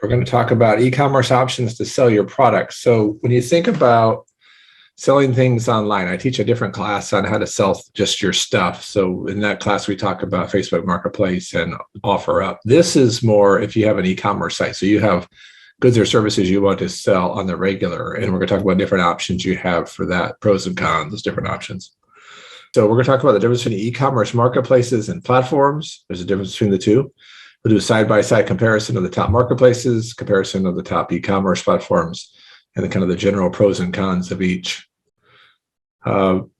We're going to talk about e-commerce options to sell your products. So when you think about selling things online, I teach a different class on how to sell just your stuff. So in that class, we talk about Facebook Marketplace and OfferUp. This is more if you have an e-commerce site. So you have goods or services you want to sell on the regular. And we're going to talk about different options you have for that, pros and cons, those different options. So we're going to talk about the difference between e-commerce marketplaces and platforms. There's a difference between the two. We'll do a side-by-side comparison of the top marketplaces, comparison of the top e-commerce platforms, and then kind of the general pros and cons of each.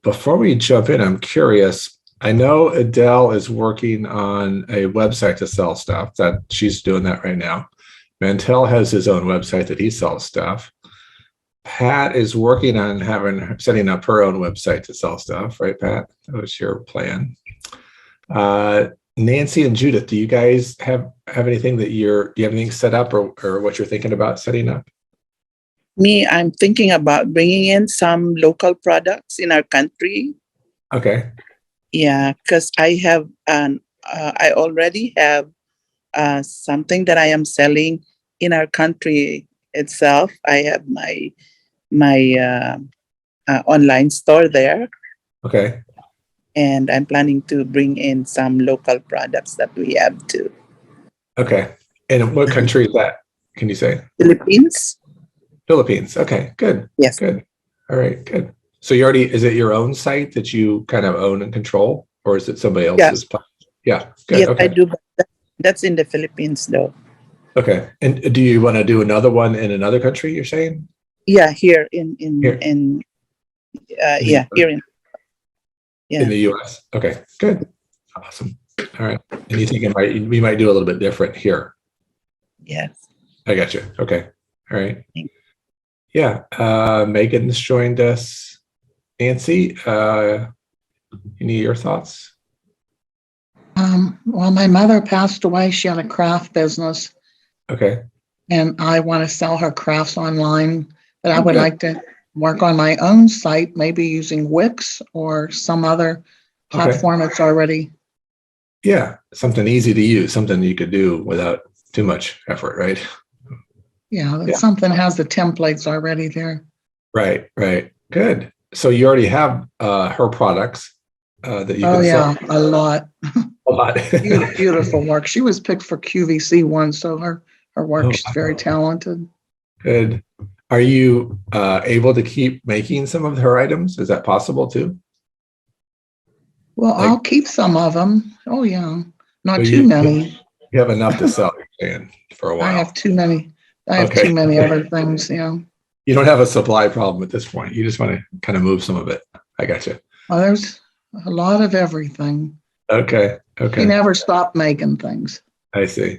Before we jump in, I'm curious. I know Adele is working on a website to sell stuff. That she's doing that right now. Mantel has his own website that he sells stuff. Pat is working on setting up her own website to sell stuff, right, Pat? That was your plan. Nancy and Judith, do you guys have anything that do you have anything set up or what you're thinking about setting up? Me, I'm thinking about bringing in some local products in our country. Okay. Yeah, because I already have something that I am selling in our country itself. I have my online store there. Okay. And I'm planning to bring in some local products that we have too. Okay. And what country is that? Can you say? Philippines. Philippines. Okay, good. Yes. Good. All right, good. So is it your own site that you kind of own and control, or is it somebody else's? Yeah. Good. Yes, okay. I do. But that's in the Philippines though. Okay. And do you want to do another one in another country, you're saying? Yeah, here in the US. Okay, good. Awesome. All right. And you think we might do a little bit different here? Yes. I got you. Okay. All right. Yeah. Megan's joined us. Nancy, any of your thoughts? Well, my mother passed away. She had a craft business. Okay. And I want to sell her crafts online, but I would like to work on my own site, maybe using Wix or some other platform that's already. Yeah, something easy to use, something you could do without too much effort, right? Yeah, something has the templates already there. Right. Good. So you already have her products that you can sell. A lot. A lot. Beautiful work. She was picked for QVC once, so her work, she's very talented. Good. Are you able to keep making some of her items? Is that possible too? Well, I'll keep some of them. Oh yeah, not too many. You have enough to sell, you're saying, for a while. I have too many. I have too many other things. Yeah. You don't have a supply problem at this point. You just want to kind of move some of it. I got you. Well, there's a lot of everything. Okay. You never stop making things. I see.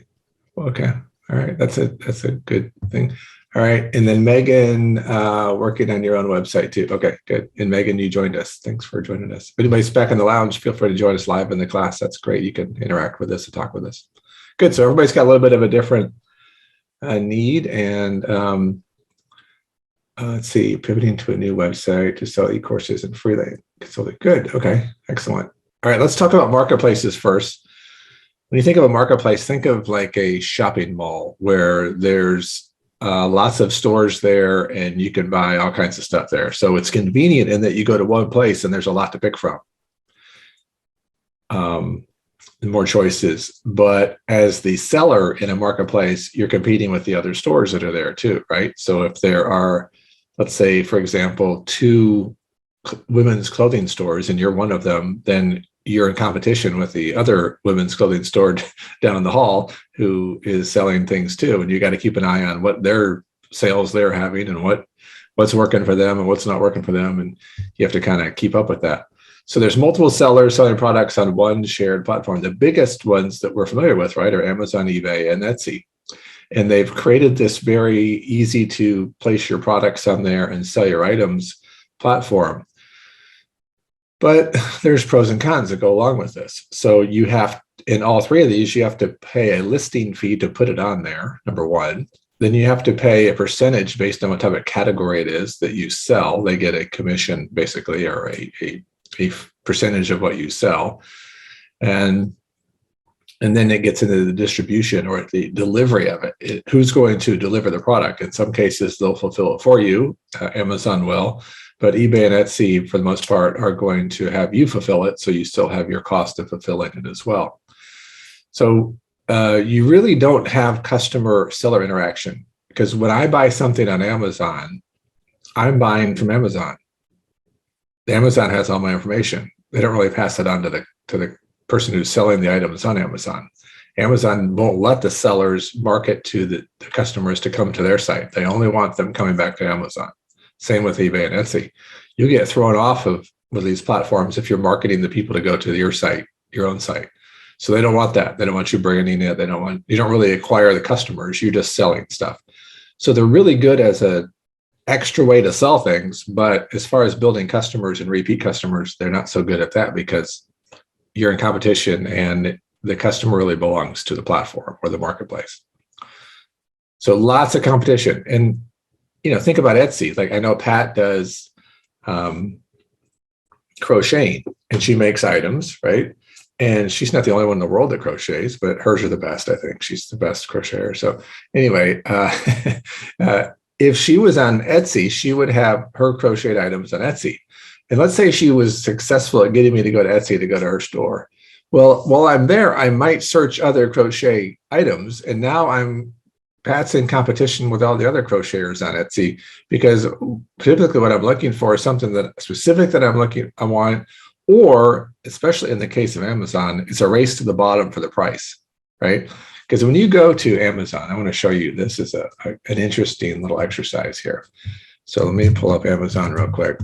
Okay. All right. That's a good thing. All right. And then Megan, working on your own website too. Okay, good. And Megan, you joined us. Thanks for joining us. If anybody's back in the lounge, feel free to join us live in the class. That's great. You can interact with us and talk with us. Good. So everybody's got a little bit of a different need. And let's see, pivoting to a new website to sell e-courses and freelance consulting. Good. Okay. Excellent. All right. Let's talk about marketplaces first. When you think of a marketplace, think of like a shopping mall where there's lots of stores there and you can buy all kinds of stuff there. So it's convenient in that you go to one place and there's a lot to pick from. More choices. But as the seller in a marketplace, you're competing with the other stores that are there too, right? So if there are, let's say, for example, 2 women's clothing stores and you're one of them, then you're in competition with the other women's clothing store down the hall who is selling things too. And you got to keep an eye on what their sales they're having and what's working for them and what's not working for them. And you have to kind of keep up with that. So there's multiple sellers selling products on one shared platform. The biggest ones that we're familiar with, right, are Amazon, eBay, and Etsy. And they've created this very easy to place your products on there and sell your items platform. But there's pros and cons that go along with this. So you have, in all 3 of these, you have to pay a listing fee to put it on there, number one. Then you have to pay a percentage based on what type of category it is that you sell. They get a commission, basically, or a percentage of what you sell. And And then it gets into the distribution or the delivery of it. Who's going to deliver the product? In some cases, they'll fulfill it for you. Amazon will, but eBay and Etsy, for the most part, are going to have you fulfill it. So you still have your cost of fulfilling it as well. So you really don't have customer seller interaction, because when I buy something on Amazon, I'm buying from Amazon. Amazon has all my information. They don't really pass it on to the person who's selling the items on Amazon. Amazon won't let the sellers market to the customers to come to their site. They only want them coming back to Amazon. Same with eBay and Etsy. You get thrown off of these platforms if you're marketing the people to go to your site, your own site. So they don't want that. They don't want you bringing it. You don't really acquire the customers. You're just selling stuff. So they're really good as a extra way to sell things. But as far as building customers and repeat customers, they're not so good at that, because you're in competition and the customer really belongs to the platform or the marketplace. So lots of competition. And, think about Etsy. Like, I know Pat does crocheting, and she makes items, right? And she's not the only one in the world that crochets, but hers are the best. I think she's the best crocheter. So anyway, if she was on Etsy, she would have her crocheted items on Etsy. And let's say she was successful at getting me to go to Etsy to go to her store. Well, while I'm there, I might search other crochet items. And now Pat's in competition with all the other crocheters on Etsy, because typically what I'm looking for is something that specific that I want, or especially in the case of Amazon, it's a race to the bottom for the price, right? Because when you go to Amazon, I want to show you, this is an interesting little exercise here. So let me pull up Amazon real quick.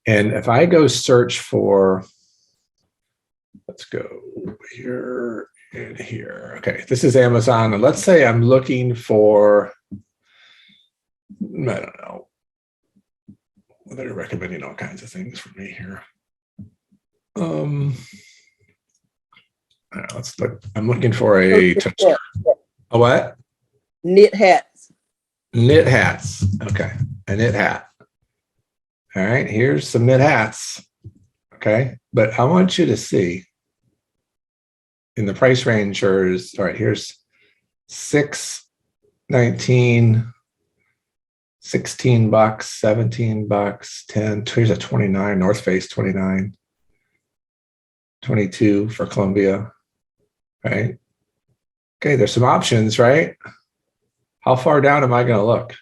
And if I go search for, let's go here and here. Okay, this is Amazon. And let's say I'm looking for, I don't know, they're recommending all kinds of things for me here. I don't know, let's look. I'm looking for a toaster. A what? Knit hats. Knit hats. Okay, a knit hat. All right, here's some knit hats. Okay, but I want you to see in the price range, all right, here's $6.19, $16, $17, 10. Here's a 29, North Face 29, 22 for Columbia, right? Okay, there's some options, right? How far down am I going to look?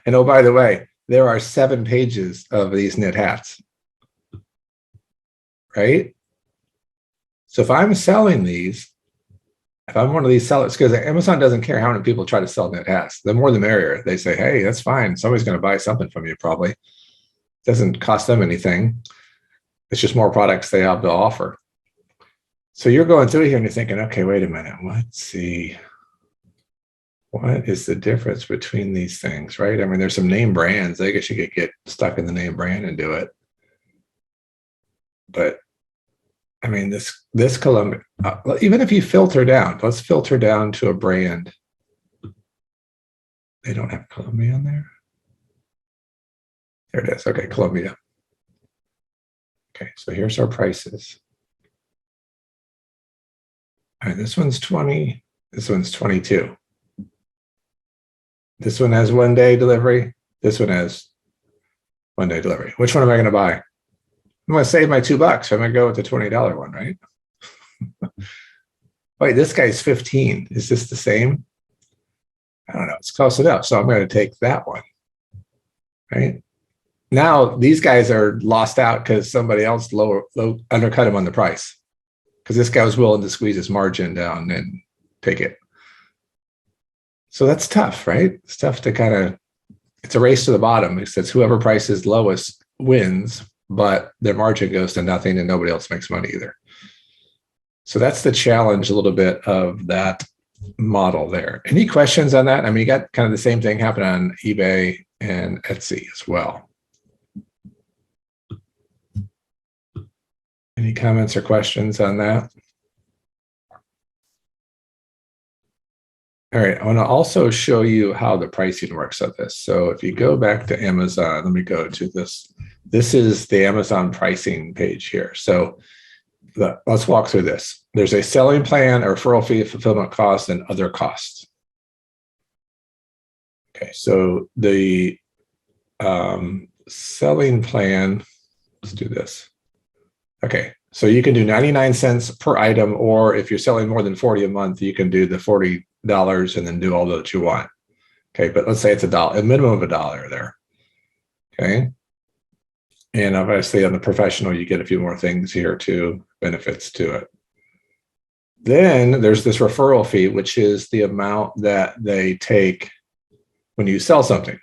And oh, by the way, there are 7 pages of these knit hats, right? So if I'm selling these, if I'm one of these sellers, because Amazon doesn't care how many people try to sell knit hats. The more the merrier. They say, hey, that's fine. Somebody's going to buy something from you probably. It doesn't cost them anything. It's just more products they have to offer. So you're going through here and you're thinking, okay, wait a minute. Let's see. What is the difference between these things, right? I mean, there's some name brands. I guess you could get stuck in the name brand and do it. But I mean, this Columbia, even if you filter down, let's filter down to a brand. They don't have Columbia on there. There it is. Okay, Columbia. Okay, so here's our prices. All right, this one's 20. This one's 22. This one has 1-day delivery. This one has 1-day delivery. Which one am I going to buy? I'm going to save my $2. I'm going to go with the $20 one, right? Wait, this guy's 15. Is this the same? I don't know. It's close enough. So I'm going to take that one, right? Now these guys are lost out because somebody else undercut him on the price, because this guy was willing to squeeze his margin down and take it. So that's tough, right? It's tough to it's a race to the bottom. It says whoever prices lowest wins, but their margin goes to nothing and nobody else makes money either. So that's the challenge a little bit of that model there. Any questions on that? I mean, you got kind of the same thing happen on eBay and Etsy as well. Any comments or questions on that? All right, I want to also show you how the pricing works of this. So if you go back to Amazon, let me go to this. This is the Amazon pricing page here. So let's walk through this. There's a selling plan, a referral fee, fulfillment costs, and other costs. Okay, so the selling plan, let's do this. Okay, so you can do 99 cents per item, or if you're selling more than 40 a month, you can do the $40 and then do all that you want. Okay, but let's say it's $1, a minimum of $1 there. Okay. And obviously on the professional, you get a few more things here too, benefits to it. Then there's this referral fee, which is the amount that they take when you sell something.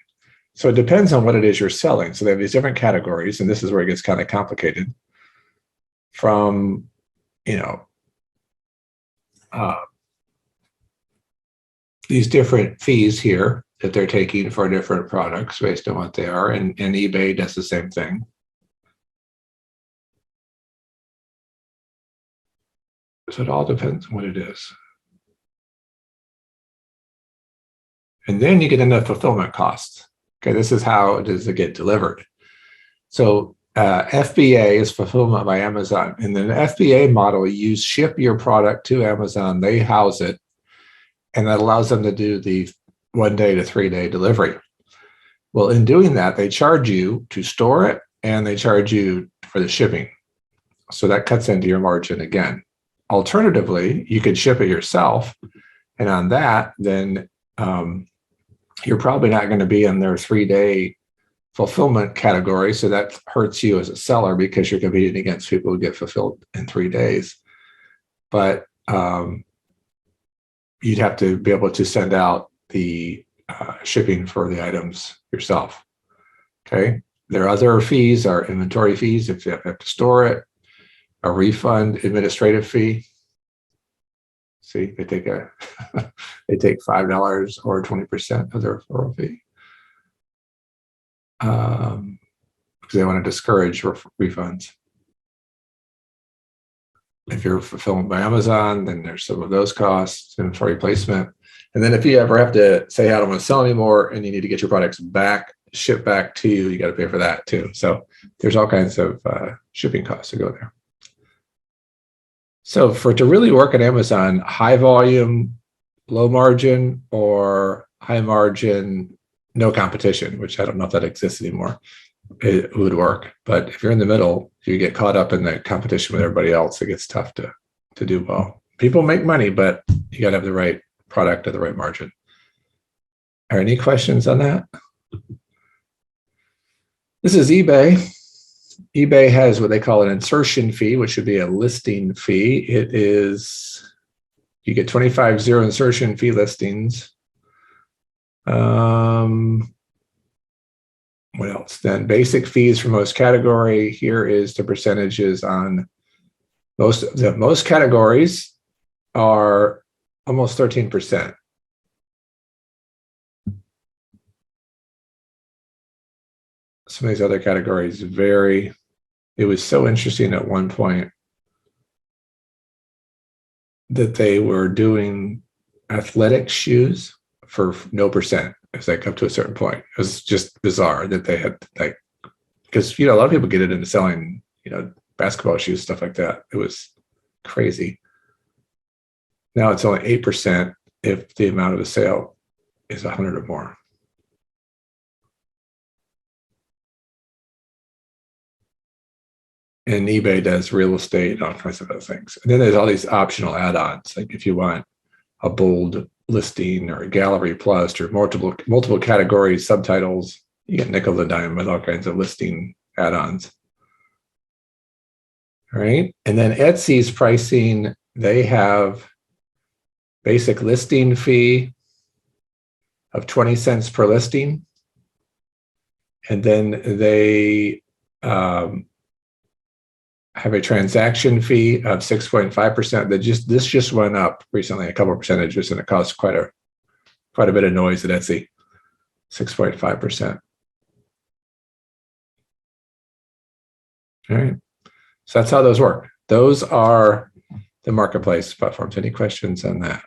So it depends on what it is you're selling. So they have these different categories, and this is where it gets kind of complicated. From, these different fees here that they're taking for different products based on what they are, and eBay does the same thing. So it all depends on what it is. And then you get into fulfillment costs. Okay, this is how it is to get delivered. So FBA is fulfillment by Amazon. And then the FBA model, you ship your product to Amazon, they house it, and that allows them to do the 1 day to 3 day delivery. Well, in doing that, they charge you to store it and they charge you for the shipping. So that cuts into your margin again. Alternatively, you could ship it yourself. And on that, then you're probably not going to be in their 3 day fulfillment category. So that hurts you as a seller because you're competing against people who get fulfilled in 3 days. But you'd have to be able to send out the shipping for the items yourself. Okay. Their other fees are inventory fees if you have to store it, a refund, administrative fee. See, they take they take $5 or 20% of their referral fee. Because they want to discourage refunds. If you're fulfillment by Amazon, then there's some of those costs, inventory placement. And then if you ever have to say, I don't want to sell anymore, and you need to get your products back, shipped back to you, you got to pay for that too. So there's all kinds of shipping costs to go there. So for it to really work at Amazon, high volume, low margin, or high margin, no competition, which I don't know if that exists anymore, it would work. But if you're in the middle, you get caught up in the competition with everybody else, it gets tough to do well. People make money, but you got to have the right product at the right margin. Are any questions on that? This is eBay. eBay has what they call an insertion fee, which should be a listing fee. It is, you get 25 zero insertion fee listings. What else? Then basic fees for most category. Here is the percentages on most categories are almost 13%. Some of these other categories vary. It was so interesting at one point that they were doing athletic shoes for no percent. It was like up to a certain point. It was just bizarre that they had like, because a lot of people get it into selling, basketball shoes, stuff like that. It was crazy. Now it's only 8% if the amount of the sale is 100 or more. And eBay does real estate and all kinds of other things. And then there's all these optional add-ons. Like if you want a bold listing or a gallery plus or multiple categories, subtitles, you get nickel and dime with all kinds of listing add-ons. All right. And then Etsy's pricing, they have basic listing fee of 20 cents per listing. And then they have a transaction fee of 6.5%. This just went up recently, a couple of percentages, and it caused quite a bit of noise at Etsy. 6.5%. All right. So that's how those work. Those are the marketplace platforms. Any questions on that?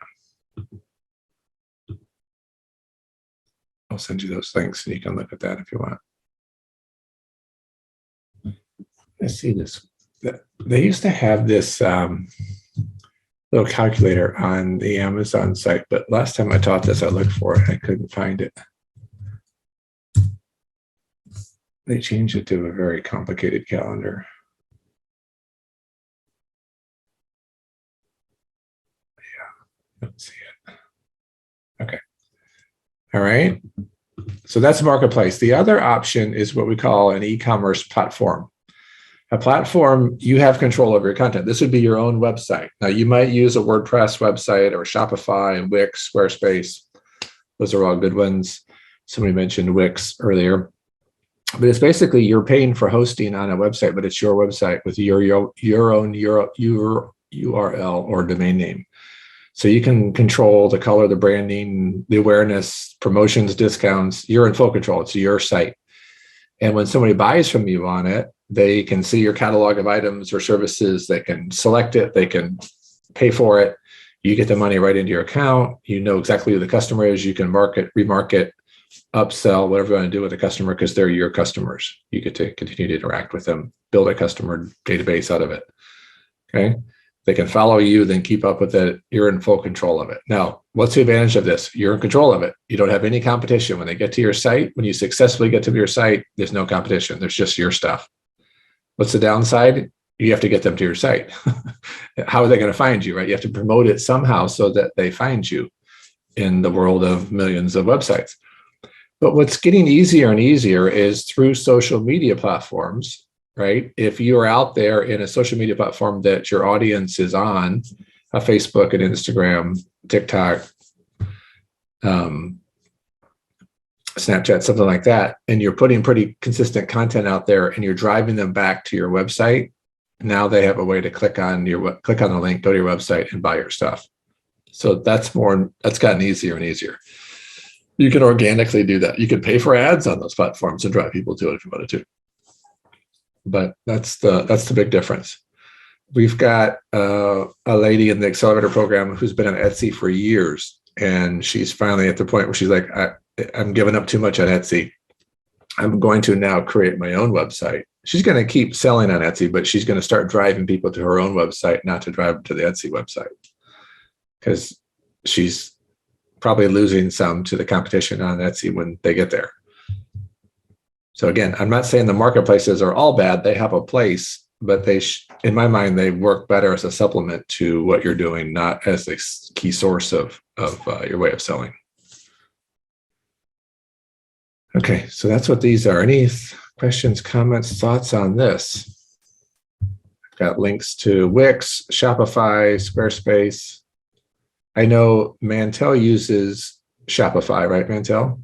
I'll send you those links and you can look at that if you want. Let's see this. They used to have this little calculator on the Amazon site, but last time I taught this, I looked for it. I couldn't find it. They changed it to a very complicated calendar. Yeah, don't see it. Okay. All right. So that's marketplace. The other option is what we call an e-commerce platform. A platform, you have control over your content. This would be your own website. Now, you might use a WordPress website or Shopify and Wix, Squarespace. Those are all good ones. Somebody mentioned Wix earlier. But it's basically you're paying for hosting on a website, but it's your website with your own URL or domain name. So you can control the color, the branding, the awareness, promotions, discounts. You're in full control. It's your site. And when somebody buys from you on it, they can see your catalog of items or services. They can select it. They can pay for it. You get the money right into your account. You know exactly who the customer is. You can market, remarket, upsell, whatever you want to do with the customer because they're your customers. You get to continue to interact with them, build a customer database out of it. Okay. They can follow you, then keep up with it. You're in full control of it. Now, what's the advantage of this? You're in control of it. You don't have any competition. When they get to your site, when you successfully get to your site, there's no competition. There's just your stuff. What's the downside? You have to get them to your site. How are they going to find you, right? You have to promote it somehow so that they find you in the world of millions of websites. But what's getting easier and easier is through social media platforms, right? If you are out there in a social media platform that your audience is on, Facebook and Instagram, TikTok, Snapchat, something like that, and you're putting pretty consistent content out there and you're driving them back to your website, now they have a way to click on the link, go to your website and buy your stuff. So that's gotten easier and easier. You can organically do that. You can pay for ads on those platforms and drive people to it if you wanted to. But that's the big difference. We've got a lady in the accelerator program who's been on Etsy for years, and she's finally at the point where she's like, I'm giving up too much on Etsy. I'm going to now create my own website. She's going to keep selling on Etsy, but she's going to start driving people to her own website, not to drive them to the Etsy website, because she's probably losing some to the competition on Etsy when they get there. So again, I'm not saying the marketplaces are all bad. They have a place, but in my mind, they work better as a supplement to what you're doing, not as a key source of your way of selling. Okay, so that's what these are. Any questions, comments, thoughts on this? I've got links to Wix, Shopify, Squarespace. I know Mantel uses Shopify, right, Mantel?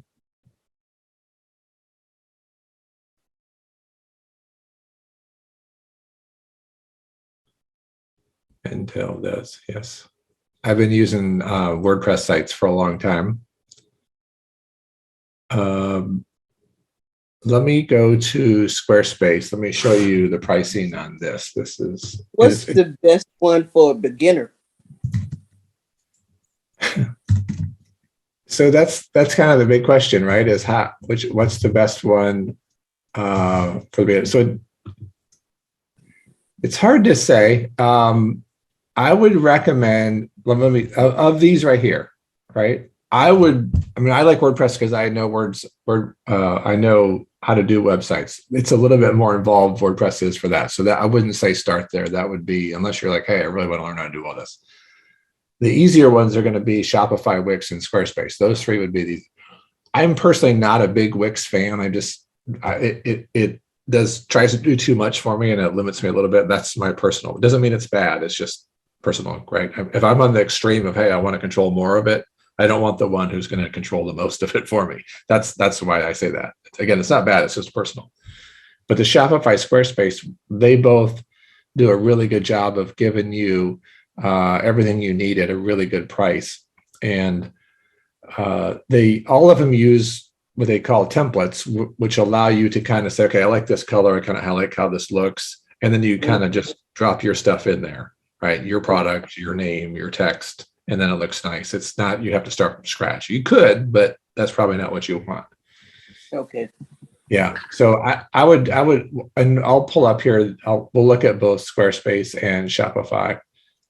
Mantel does, yes. I've been using WordPress sites for a long time. Let me go to Squarespace. Let me show you the pricing on this. What's the best one for a beginner? So that's kind of the big question, right? Is what's the best one for the beginner? So it's hard to say. I would recommend of these right here, right? I like WordPress because I know I know how to do websites. It's a little bit more involved, WordPress is, for that. So that I wouldn't say start there. That would be, unless you're like, hey, I really want to learn how to do all this. The easier ones are going to be Shopify, Wix, and Squarespace. Those three would be these. I'm personally not a big Wix fan. It tries to do too much for me and it limits me a little bit. That's my personal. It doesn't mean it's bad. It's just personal, right? If I'm on the extreme of, hey, I want to control more of it, I don't want the one who's going to control the most of it for me. That's why I say that. Again, it's not bad. It's just personal. But the Shopify, Squarespace, they both do a really good job of giving you everything you need at a really good price. And all of them use what they call templates, which allow you to kind of say, okay, I like this color. I like how this looks. And then you kind of just drop your stuff in there, right? Your product, your name, your text, and then it looks nice. It's not, you have to start from scratch. You could, but that's probably not what you want. Okay. Yeah. So I would, and I'll pull up here. We'll look at both Squarespace and Shopify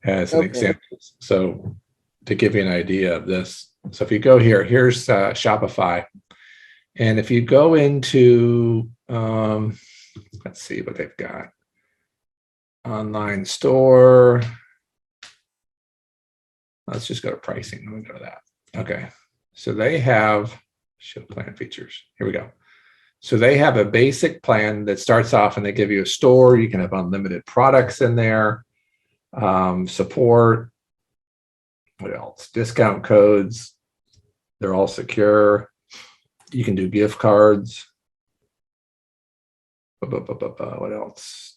as an Okay. example. So to give you an idea of this. So if you go here, here's Shopify. And if you go into, let's see what they've got. Online store. Let's just go to pricing. Let me go to that. Okay. So they have show plan features. Here we go. So they have a basic plan that starts off and they give you a store. You can have unlimited products in there, support. What else? Discount codes. They're all secure. You can do gift cards. What else?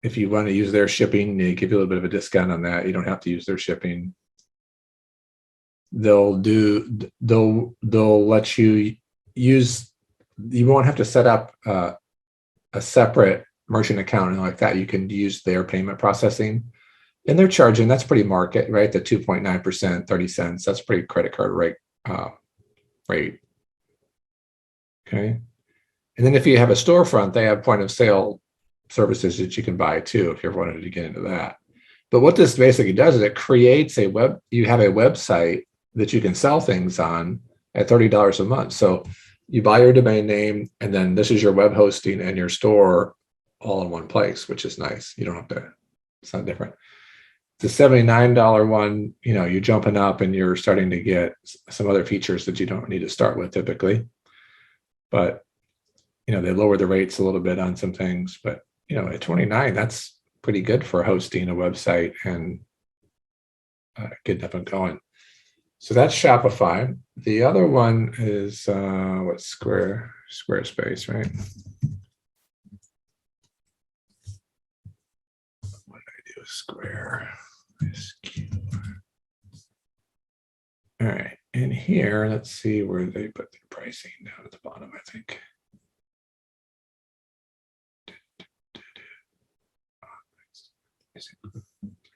If you want to use their shipping, they give you a little bit of a discount on that. You don't have to use their shipping. They'll let you use, you won't have to set up a separate merchant account and like that. You can use their payment processing, and they're charging, that's pretty market, right? The 2.9%, 30 cents. That's pretty credit card rate. Okay. And then if you have a storefront, they have point of sale services that you can buy too, if you ever wanted to get into that. But what this basically does is it creates a you have a website that you can sell things on at $30 a month. So you buy your domain name, and then this is your web hosting and your store all in one place, which is nice. You don't have to, it's not different. The $79 one, you're jumping up and you're starting to get some other features that you don't need to start with typically. But, they lower the rates a little bit on some things, but, at 29, that's pretty good for hosting a website and getting up and going. So that's Shopify. The other one is Squarespace, right? What did I do? Square. All right, and here, let's see where they put their pricing down at the bottom, I think.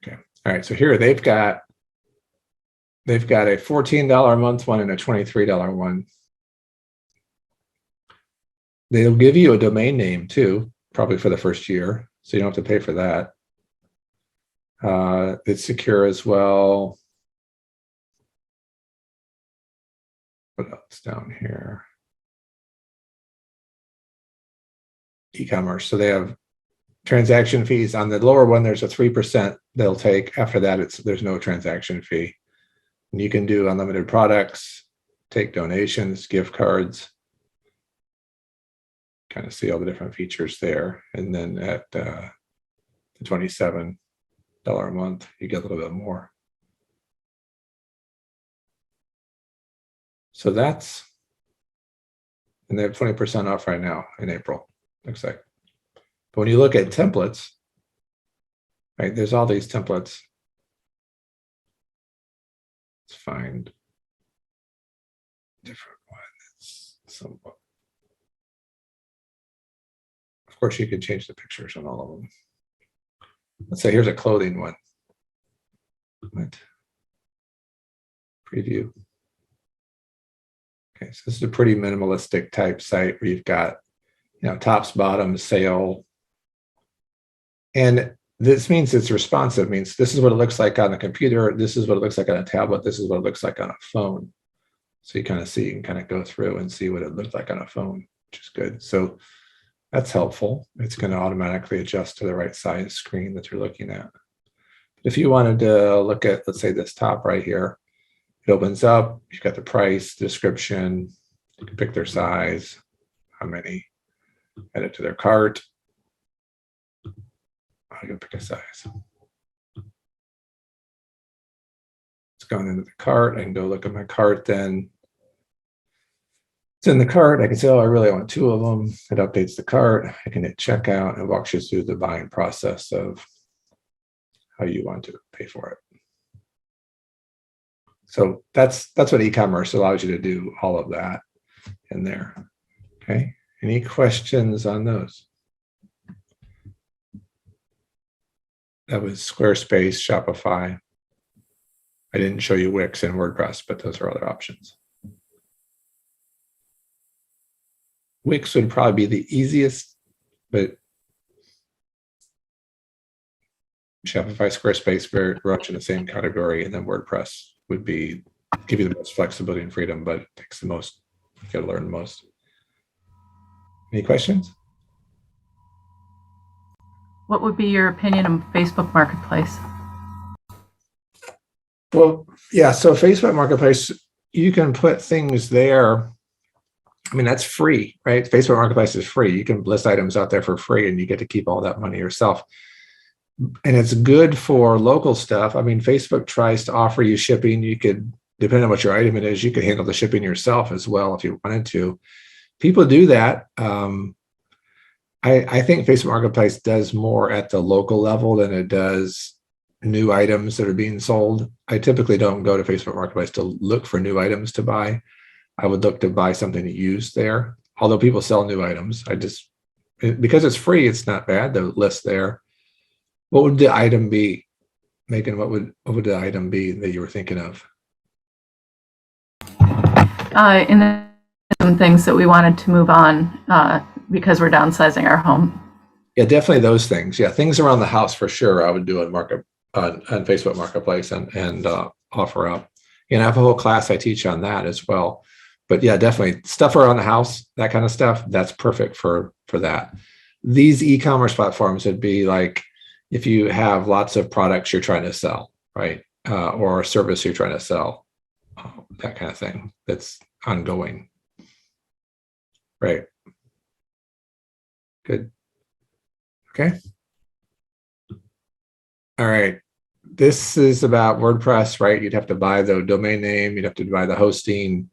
Okay, all right, so here they've got a $14 a month one and a $23 one. They'll give you a domain name too, probably for the first year, so you don't have to pay for that. It's secure as well. What else down here? E-commerce. So they have transaction fees on the lower one. There's a 3% they'll take. After that, there's no transaction fee. And you can do unlimited products, take donations, gift cards. Kind of see all the different features there. And then at the $27 a month, you get a little bit more. So that's, and they have 20% off right now in April, looks like. But when you look at templates, right, there's all these templates. Let's find different ones. Somewhat. Of course, you can change the pictures on all of them. Let's say here's a clothing one. What? Preview. Okay, so this is a pretty minimalistic type site where you've got, tops, bottoms, sale. And this means it's responsive, means this is what it looks like on the computer. This is what it looks like on a tablet. This is what it looks like on a phone. So you can kind of go through and see what it looks like on a phone, which is good. So that's helpful. It's going to automatically adjust to the right size screen that you're looking at. If you wanted to look at, let's say, this top right here, it opens up, you've got the price, description, you can pick their size, how many, add it to their cart. I'm going to pick a size. It's gone into the cart. I can go look at my cart then. It's in the cart. I can say, oh, I really want 2 of them. It updates the cart. I can hit checkout and walks you through the buying process of how you want to pay for it. So that's what e-commerce allows you to do, all of that in there. Okay. Any questions on those? That was Squarespace, Shopify. I didn't show you Wix and WordPress, but those are other options. Wix would probably be the easiest, but Shopify, Squarespace, very much in the same category, and then WordPress would be give you the most flexibility and freedom, but it takes the most. You got to learn the most. Any questions? What would be your opinion on Facebook Marketplace? Well, yeah. So Facebook Marketplace, you can put things there. I mean, that's free, right? Facebook Marketplace is free. You can list items out there for free, and you get to keep all that money yourself. And it's good for local stuff. I mean, Facebook tries to offer you shipping. You could, depending on what your item it is, you could handle the shipping yourself as well if you wanted to. People do that. I think Facebook Marketplace does more at the local level than it does new items that are being sold. I typically don't go to Facebook Marketplace to look for new items to buy. I would look to buy something used there. Although people sell new items, because it's free, it's not bad. The list there. What would the item be, Megan? What would the item be that you were thinking of? In the some things that we wanted to move on because we're downsizing our home. Yeah, definitely those things. Yeah, things around the house for sure. I would do on Facebook Marketplace and offer up. And I have a whole class I teach on that as well. But yeah, definitely stuff around the house, that kind of stuff. That's perfect for that. These e-commerce platforms would be like if you have lots of products you're trying to sell, right? Or a service you're trying to sell, that kind of thing. That's ongoing. Right. Good. Okay. All right. This is about WordPress, right? You'd have to buy the domain name. You'd have to buy the hosting.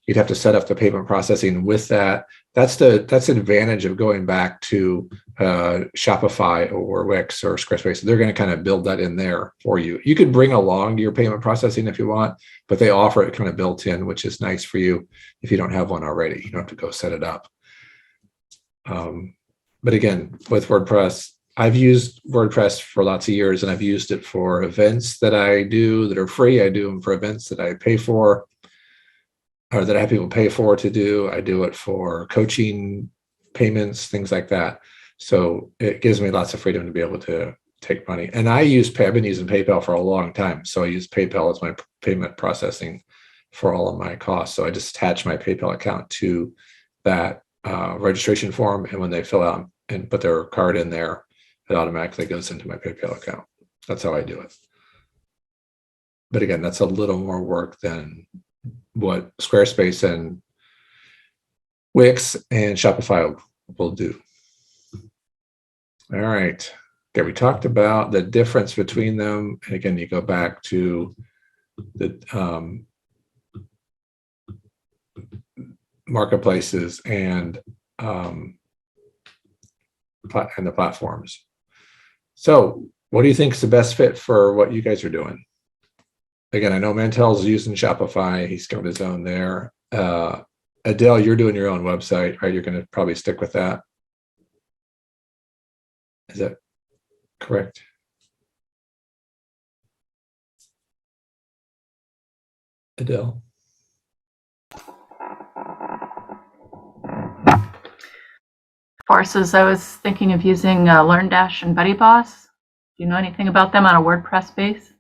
You'd have to set up the payment processing with that. That's the advantage of going back to Shopify or Wix or Squarespace. They're going to kind of build that in there for you. You could bring along your payment processing if you want, but they offer it kind of built in, which is nice for you if you don't have one already. You don't have to go set it up. But again, with WordPress, I've used WordPress for lots of years, and I've used it for events that I do that are free. I do them for events that I pay for, or that I have people pay for to do. I do it for coaching payments, things like that. So it gives me lots of freedom to be able to take money. And I've been using PayPal for a long time. So I use PayPal as my payment processing for all of my costs. So I just attach my PayPal account to that registration form. And when they fill out and put their card in there, it automatically goes into my PayPal account. That's how I do it. But again, that's a little more work than what Squarespace and Wix and Shopify will do. All right. Okay, we talked about the difference between them. And again, you go back to the marketplaces and the platforms. So what do you think is the best fit for what you guys are doing? Again, I know Mantel's using Shopify. He's got his own there. Adele, you're doing your own website, right? You're going to probably stick with that. Is that correct? Adele? Courses, I was thinking of using LearnDash and BuddyBoss. Do you know anything about them on a WordPress base?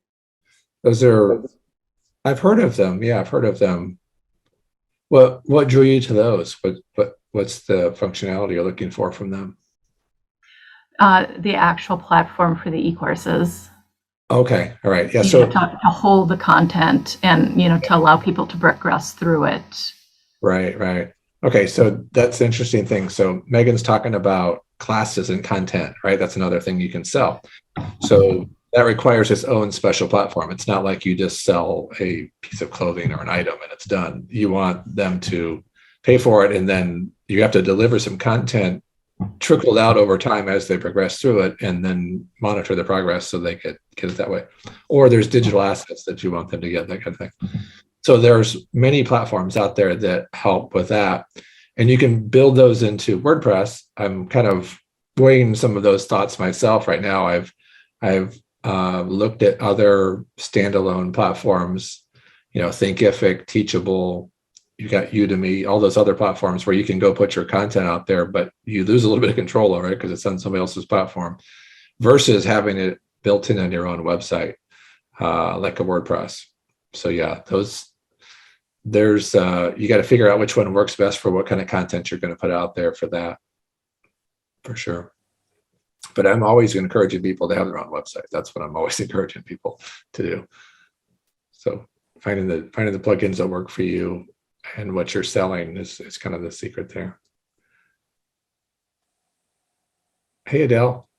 I've heard of them. Yeah, I've heard of them. What drew you to those? What's the functionality you're looking for from them? The actual platform for the e-courses. Okay, all right. Yeah, so to hold the content and to allow people to progress through it. Right. Okay, so that's an interesting thing. So Megan's talking about classes and content, right? That's another thing you can sell. So that requires its own special platform. It's not like you just sell a piece of clothing or an item and it's done. You want them to pay for it, and then you have to deliver some content trickled out over time as they progress through it, and then monitor the progress so they get it that way. Or there's digital assets that you want them to get, that kind of thing. So there's many platforms out there that help with that. And you can build those into WordPress. I'm kind of weighing some of those thoughts myself right now. I've looked at other standalone platforms, Thinkific, Teachable, you got Udemy, all those other platforms where you can go put your content out there, but you lose a little bit of control over it because it's on somebody else's platform versus having it built in on your own website, like a WordPress. So yeah, there's you got to figure out which one works best for what kind of content you're going to put out there for that, for sure. But I'm always encouraging people to have their own website. That's what I'm always encouraging people to do. So finding the plugins that work for you and what you're selling is kind of the secret there. Hey, Adele.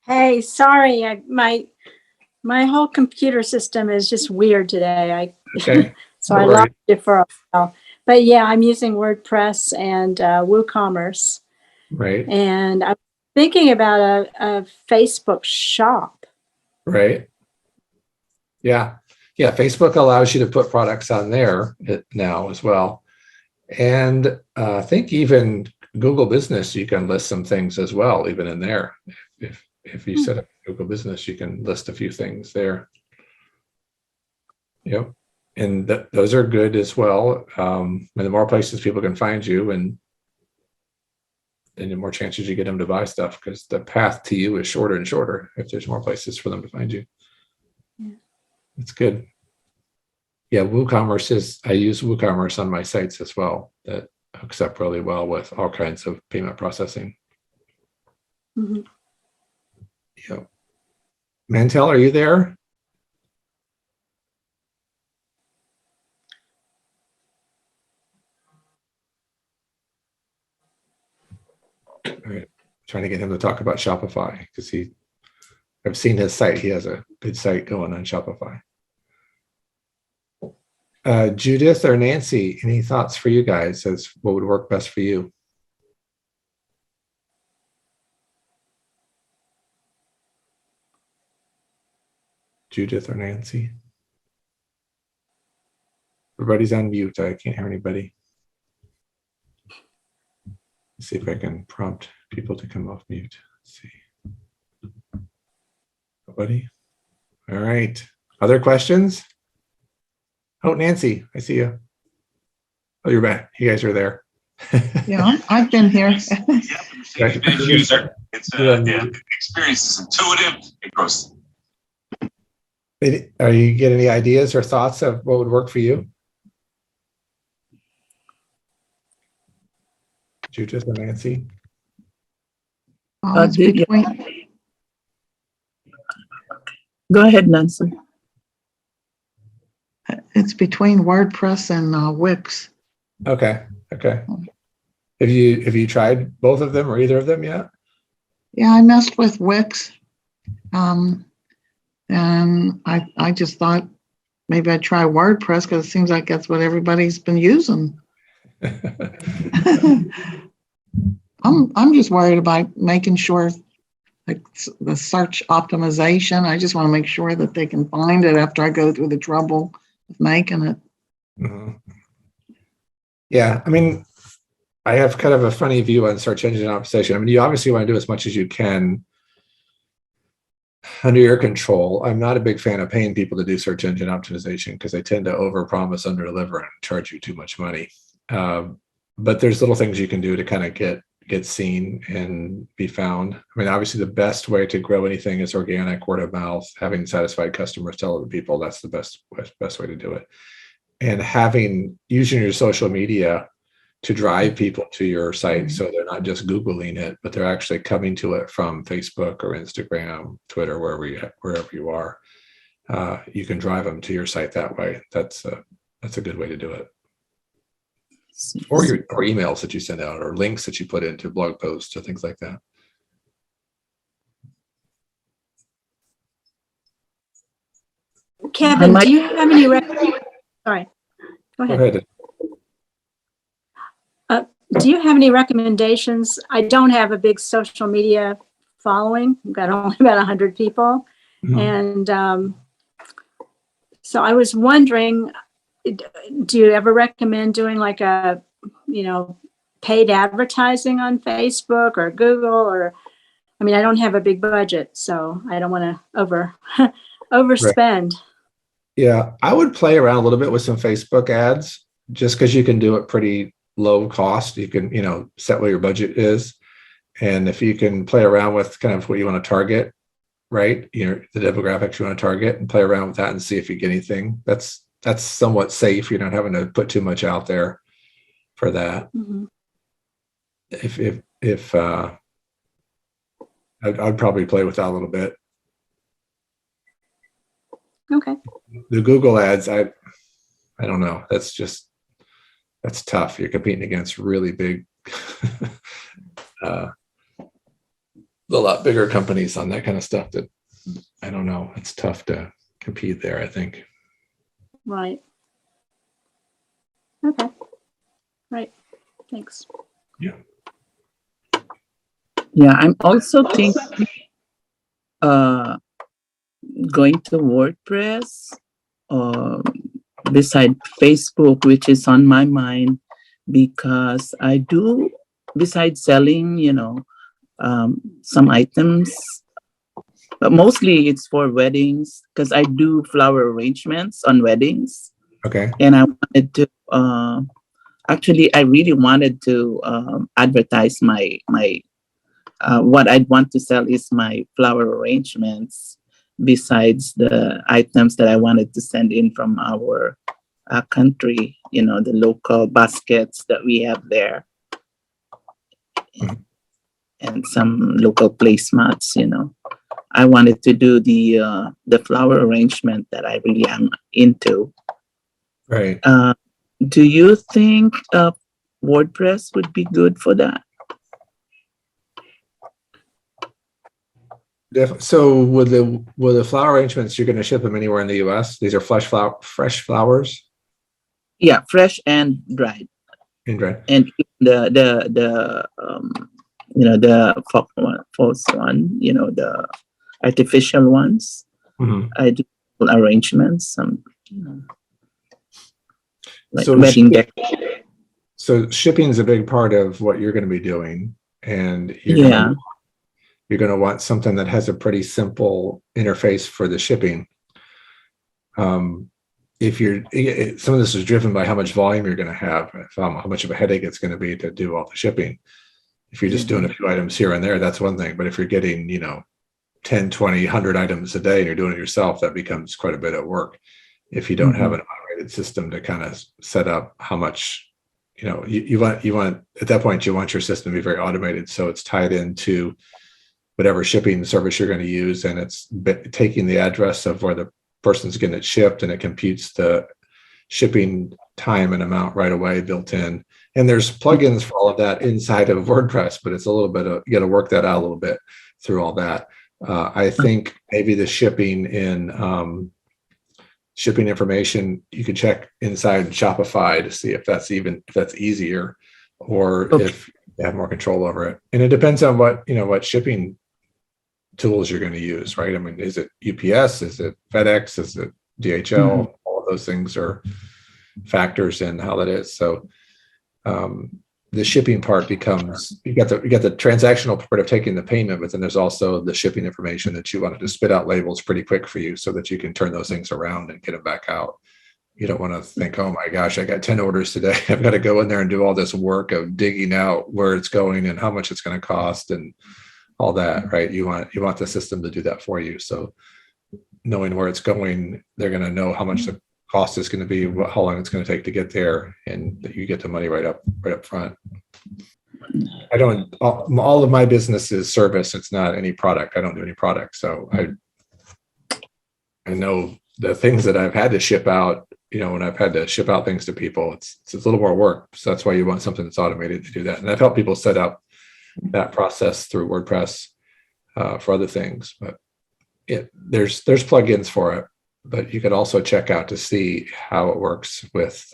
Hey, sorry, my whole computer system is just weird today. Okay. So No I worries. lost it for a while. But yeah, I'm using WordPress and WooCommerce, Right. and I'm thinking about a Facebook shop. Right. Yeah. Yeah. Facebook allows you to put products on there now as well. And I think even Google Business, you can list some things as well, even in there. If you set up Google Business, you can list a few things there. Yep. And those are good as well. And the more places people can find you, and the more chances you get them to buy stuff, because the path to you is shorter and shorter if there's more places for them to find you. Yeah. It's good. Yeah, WooCommerce I use WooCommerce on my sites as well. That hooks up really well with all kinds of payment processing. Mhm. Yeah. Mantel, are you there? All right. Trying to get him to talk about Shopify because I've seen his site. He has a good site going on Shopify. Judith or Nancy, any thoughts for you guys as what would work best for you? Judith or Nancy? Everybody's on mute. I can't hear anybody. Let's see if I can prompt people to come off mute. Let's see. Nobody? All right. Other questions? Oh, Nancy, I see you. Oh, you're back. You guys are there. Yeah, I've been here. Right. Big user. It's Yeah. the experience is intuitive. It goes. Are you get any ideas or thoughts of what would work for you? Judith or Nancy? It's between, Go ahead, Nancy. it's between WordPress and Wix. Okay. Okay. Have you tried both of them or either of them yet? Yeah, I messed with Wix. And I just thought maybe I'd try WordPress because it seems like that's what everybody's been using. I'm just worried about making sure, like the search optimization. I just want to make sure that they can find it after I go through the trouble of making it. Mm-hmm. Yeah, I mean, I have kind of a funny view on search engine optimization. I mean, you obviously want to do as much as you can under your control. I'm not a big fan of paying people to do search engine optimization because they tend to overpromise, underdeliver, and charge you too much money. But there's little things you can do to kind of get seen and be found. I mean, obviously the best way to grow anything is organic, word of mouth, having satisfied customers tell other people. That's the best way to do it. And using your social media to drive people to your site, so they're not just Googling it, but they're actually coming to it from Facebook or Instagram, Twitter, wherever you are. You can drive them to your site that way. That's a good way to do it. Or emails that you send out, or links that you put into blog posts or things like that. Kevin, do you have any sorry, go ahead. Go ahead. Do you have any recommendations? I don't have a big social media following. I've got only about 100 people. Mhm. And so I was wondering, do you ever recommend doing like a, paid advertising on Facebook or Google? Or, I mean, I don't have a big budget, so I don't want to overspend. Yeah, I would play around a little bit with some Facebook ads. just because you can do it pretty low cost, you can, set what your budget is. And if you can play around with kind of what you want to target, right? The demographics you want to target and play around with that and see if you get anything. That's somewhat safe. You're not having to put too much out there for that. Mm-hmm. If I'd probably play with that a little bit. Okay. The Google ads, I don't know. That's tough. You're competing against really big, a lot bigger companies on that kind of stuff that I don't know. It's tough to compete there, I think. Right. Okay. Right. Thanks. Yeah. Yeah, I'm also thinking going to WordPress beside Facebook, which is on my mind, because I do, besides selling, some items, but mostly it's for weddings, because I do flower arrangements on weddings. Okay. And I wanted to, actually, I really wanted to advertise my what I'd want to sell is my flower arrangements, besides the items that I wanted to send in from our country, the local baskets that we have there. And some local placemats, I wanted to do the flower arrangement that I really am into. Right. Do you think WordPress would be good for that? So with the flower arrangements, you're going to ship them anywhere in the U.S. These are fresh flowers. Yeah, fresh and dried. And dried. And the false one, the artificial ones. Mm-hmm. I do arrangements, like so wedding deck. So shipping is a big part of what you're going to be doing, and you're going to want something that has a pretty simple interface for the shipping. If some of this is driven by how much volume you're going to have, how much of a headache it's going to be to do all the shipping. If you're just doing a few items here and there, that's one thing. But if you're getting, 10, 20, 100 items a day and you're doing it yourself, that becomes quite a bit of work. If you don't have an automated system to kind of set up how much, you want at that point, you want your system to be very automated. So it's tied into whatever shipping service you're going to use. And it's taking the address of where the person's getting it shipped, and it computes the shipping time and amount right away built in. And there's plugins for all of that inside of WordPress, but it's a little bit of, you got to work that out a little bit through all that. I think maybe the shipping information, you could check inside Shopify to see if that's easier, or if you have more control over it. And it depends on what shipping tools you're going to use, right? I mean, is it UPS? Is it FedEx? Is it DHL? All of those things are factors in how that is. So the shipping part becomes, you got the transactional part of taking the payment, but then there's also the shipping information that you wanted to spit out labels pretty quick for you so that you can turn those things around and get them back out. You don't want to think, oh my gosh, I got 10 orders today. I've got to go in there and do all this work of digging out where it's going and how much it's going to cost and all that, right? You want the system to do that for you. So knowing where it's going, they're going to know how much the cost is going to be, how long it's going to take to get there, and that you get the money right up front. All of my business is service. It's not any product. I don't do any product. So I know the things that I've had to ship out, when I've had to ship out things to people, it's a little more work. So that's why you want something that's automated to do that. And I've helped people set up that process through WordPress for other things, but there's plugins for it. But you could also check out to see how it works with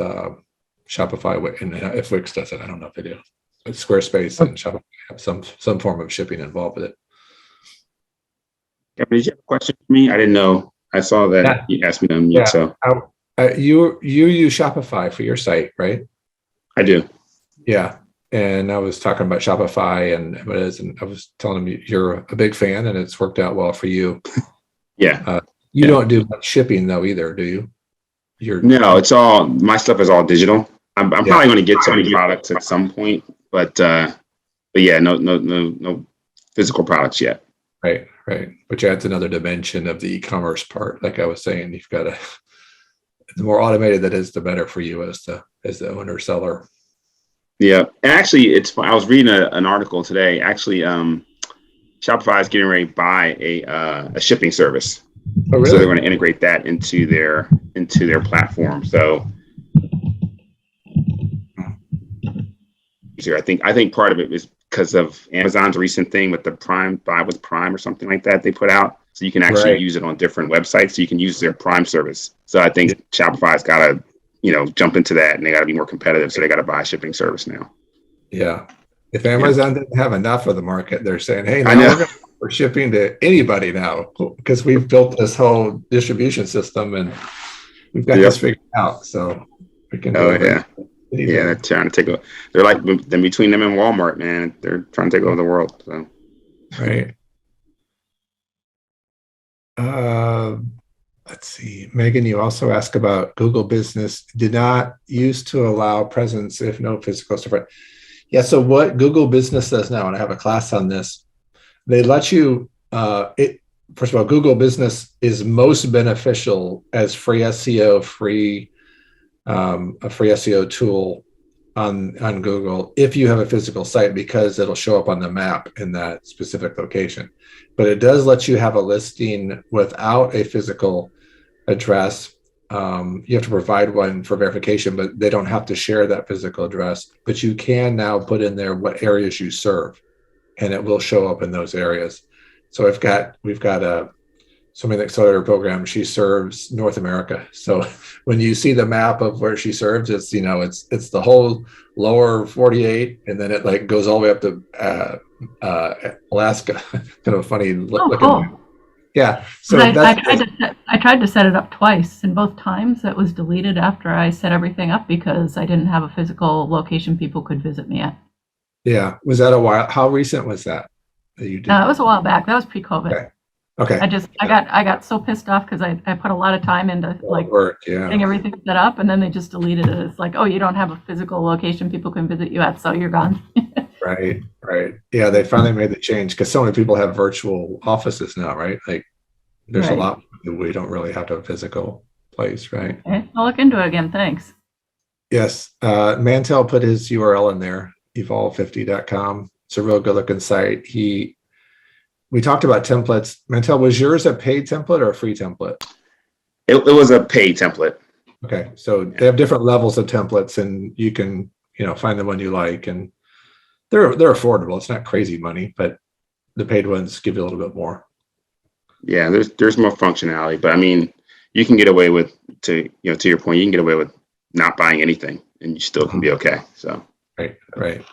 Shopify, and if Wix does it. I don't know if they do. But Squarespace and Shopify have some form of shipping involved with it. Yeah, did you have a question for me? I didn't know. I saw that you asked me to unmute. So you use Shopify for your site, right? I do. Yeah. And I was talking about Shopify and what it is, and I was telling him you're a big fan and it's worked out well for you. Yeah. You don't do much shipping though either, do you? No, it's all, my stuff is all digital. I'm probably going to get some products at some point, but yeah, no physical products yet. Right. Which adds another dimension of the e-commerce part. Like I was saying, you've got to, the more automated that is, the better for you as the owner seller. Yeah, and actually, I was reading an article today. Actually, Shopify is getting ready to buy a shipping service. Oh, really? So they're going to integrate that into their platform. So I think part of it is because of Amazon's recent thing with the Prime Buy with Prime or something like that they put out. So you can actually use it on different websites. So you can use their Prime service. So I think Shopify's got to, jump into that, and they got to be more competitive. So they got to buy a shipping service now. Yeah. If Amazon didn't have enough of the market, they're saying, hey, I now know. we're shipping to anybody now because we've built this whole distribution system and we've got this figured out. So we can do anything. Yeah, they're trying to take over. They're like between them and Walmart, man. They're trying to take over the world. So. Right. Let's see. Megan, you also asked about Google Business did not used to allow presence if no physical storefront. Yeah. So what Google Business does now, and I have a class on this, they let you. First of all, Google Business is most beneficial as free SEO, a free SEO tool on Google if you have a physical site, because it'll show up on the map in that specific location. But it does let you have a listing without a physical address. You have to provide one for verification, but they don't have to share that physical address. But you can now put in there what areas you serve, and it will show up in those areas. So we've got a somebody in the accelerator program. She serves North America. So when you see the map of where she serves, it's the whole lower 48, and then it like goes all the way up to Alaska. Kind of a funny looking. Cool. Yeah. So I tried to set it up twice, and both times it was deleted after I set everything up because I didn't have a physical location people could visit me at. Yeah. Was that a while? How recent was that you did? It was a while back. That was pre-COVID. Okay. I got so pissed off because I put a lot of time into getting everything set up, and then they just deleted it. It's like, oh, you don't have a physical location people can visit you at, so you're gone. Right. Yeah, they finally made the change because so many people have virtual offices now, right? Like there's a lot we don't really have to have a physical place, right? Okay. I'll look into it again. Thanks. Yes. Mantel put his URL in there, evolve50.com. It's a real good looking site. We talked about templates. Mantel, was yours a paid template or a free template? It was a paid template. Okay. So they have different levels of templates, and you can, find the one you like, and they're affordable. It's not crazy money, but the paid ones give you a little bit more. Yeah, there's more functionality, but I mean, you can get away with, to your point, you can get away with not buying anything and you still can be okay. So right.